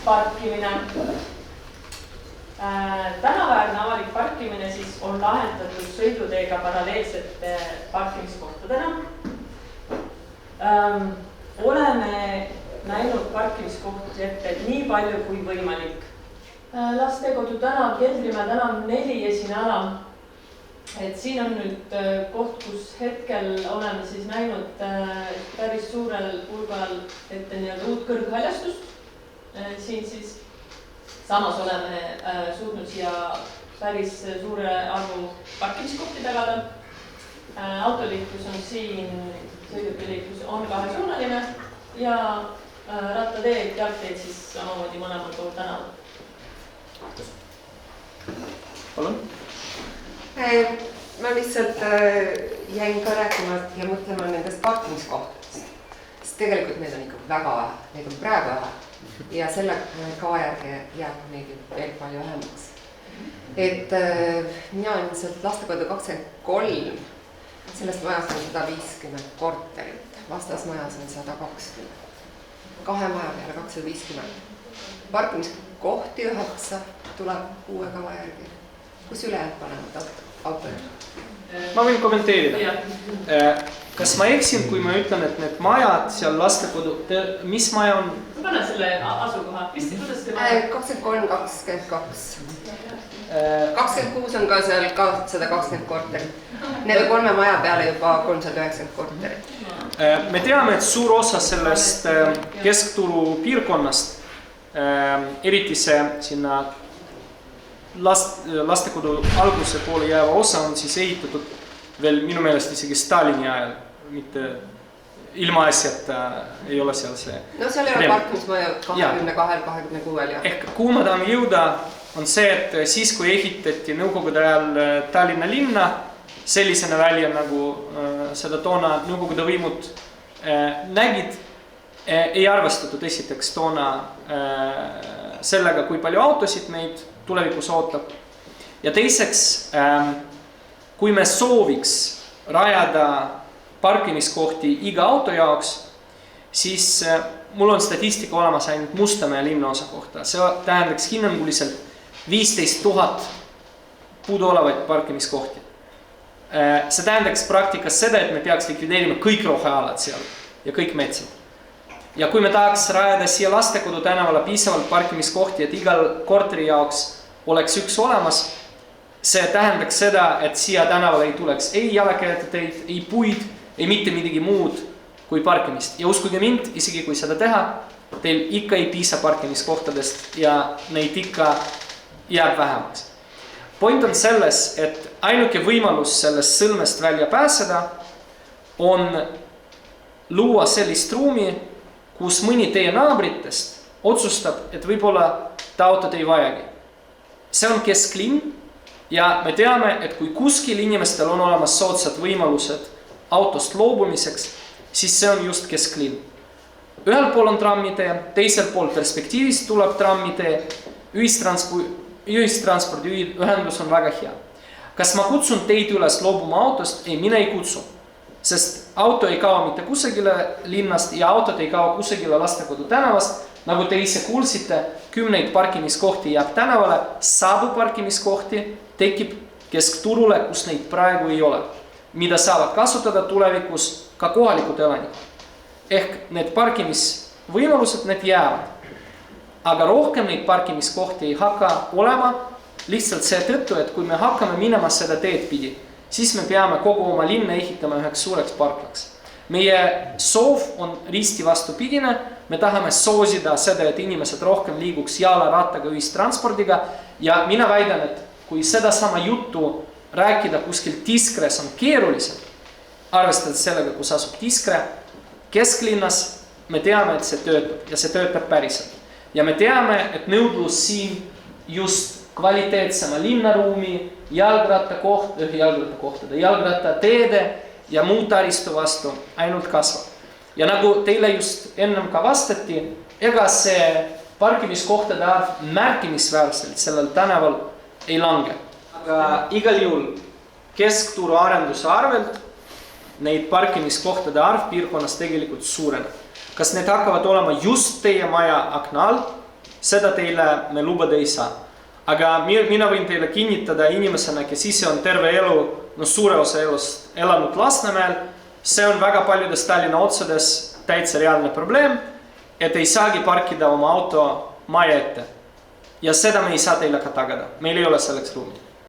Parkimine. Tänaväärne avalik parkimine siis on lahendatud sõiduteega paralleelsete parkimiskohtadena. Oleme näinud parkimiskohti ette nii palju kui võimalik. Lastekodu tänav, Keldrimäe tänav 4 esine ala. Et siin on nüüd koht, kus hetkel oleme siis näinud päris suurel hulgal ette uut kõrghaljastust. Siin siis samas oleme suutnud siia päris suure arvu parkimiskohti tagada. Autoliiklus on siin, sõidukiliiklus on kahesuunaline ja rattateed, jalgteed siis samamoodi mõlemal pool tänaval. Palun? Ma lihtsalt jäin ka rääkima ja mõtlema nendest parkimiskohtadest. Sest tegelikult need on ikka väga vähe, neid on praegu vähe. Ja selle kava järgi jääb neid veel palju vähemaks. Et mina olen ilmselt lastekodu 23, sellest majas on 150 korterit, vastasmajas on 120. 2 maja peale 250. Parkimiskohti 9 tuleb uue kava järgi. Kus ülejäänud panevad autod? Ma võin kommenteerida. Kas ma eksin, kui ma ütlen, et need majad seal lastekodu, mis maja on? Ma panen selle asukoha. Kuidas te 23, 22. 26 on ka seal ka 120 korterit. Need on 3 maja peale juba 390 korterit. Me teame, et suur osa sellest keskturu piirkonnast, eriti see sinna lastekodu alguse poole jääva osa on siis ehitatud veel minu meelest isegi Stalini ajal, mitte ilma asjata ei ole seal see. No seal ei ole parkimismaja 22-26 ja. Ehk kuhu ma tahan jõuda on see, et siis kui ehitati Nõukogude ajal Tallinna linna sellisena välja, nagu seda toona Nõukogude võimud nägid, ei arvestatud esiteks toona sellega, kui palju autosid meid tulevikus ootab. Ja teiseks, kui me sooviks rajada parkimiskohti iga auto jaoks, siis mul on statistika olemas ainult Mustamäe linnaosa kohta. See tähendaks hinnanguliselt 15 000 puuduolevaid parkimiskohti. See tähendaks praktikas seda, et me peaks likvideerima kõik rohealad seal ja kõik metsad. Ja kui me tahaks rajada siia lastekodu tänavale piisavalt parkimiskohti, et igal korteri jaoks oleks üks olemas, see tähendaks seda, et siia tänavale ei tuleks ei jalakäijate, ei puid, ei mitte midagi muud kui parkimist. Ja uskuge mind, isegi kui seda teha, teil ikka ei piisa parkimiskohtadest ja neid ikka jääb vähemaks. Point on selles, et ainuke võimalus sellest sõlmest välja pääseda on luua sellist ruumi, kus mõni teie naabritest otsustab, et võib-olla ta autot ei vajagi. See on kesklinn ja me teame, et kui kuskil inimestel on olemas soodsad võimalused autost loobumiseks, siis see on just kesklinn. Ühel pool on trammitee, teisel pool perspektiivist tuleb trammitee, ühistranspordi ühendus on väga hea. Kas ma kutsun teid üles loobuma autost? Ei, mina ei kutsu. Sest auto ei kao mitte kusagile linnast ja autot ei kao kusagile lastekodu tänavast. Nagu te ise kuulsite, 10 parkimiskohti jääb tänavale, 100 parkimiskohti tekib keskturule, kus neid praegu ei ole. Mida saavad kasutada tulevikus ka kohalikud elanikud. Ehk need parkimisvõimalused, need jäävad. Aga rohkem neid parkimiskohti ei hakka olema lihtsalt see tõttu, et kui me hakkame minema seda teed pidi, siis me peame kogu oma linna ehitama üheks suureks parklaks. Meie soov on risti vastupidine, me tahame soosida seda, et inimesed rohkem liiguks jalarattaga ühistranspordiga ja mina väidan, et kui seda sama juttu rääkida kuskil Tiskres on keerulisem, arvestades sellega, kus asub Tiskre, kesklinnas me teame, et see töötab ja see töötab päriselt. Ja me teame, et nõudlus siin just kvaliteetsema linnaruumi, jalgrattateede ja muud taristu vastu ainult kasvab. Ja nagu teile just ennem ka vastati, ega see parkimiskohtade arv märkimisväärselt sellel tänaval ei lange. Aga igal juhul keskturu arenduse arvelt neid parkimiskohtade arv piirkonnas tegelikult suureneb. kas need hakkavad olema just teie maja akna all, seda teile me lubada ei saa. Aga mina võin teile kinnitada inimesena, kes ise on terve elu, suure osa elust elanud Lasnamäel, see on väga paljudes Tallinna otsades täitsa reaalne probleem, et ei saagi parkida oma auto maja ette. Ja seda me ei saa teile ka tagada, meil ei ole selleks ruumi.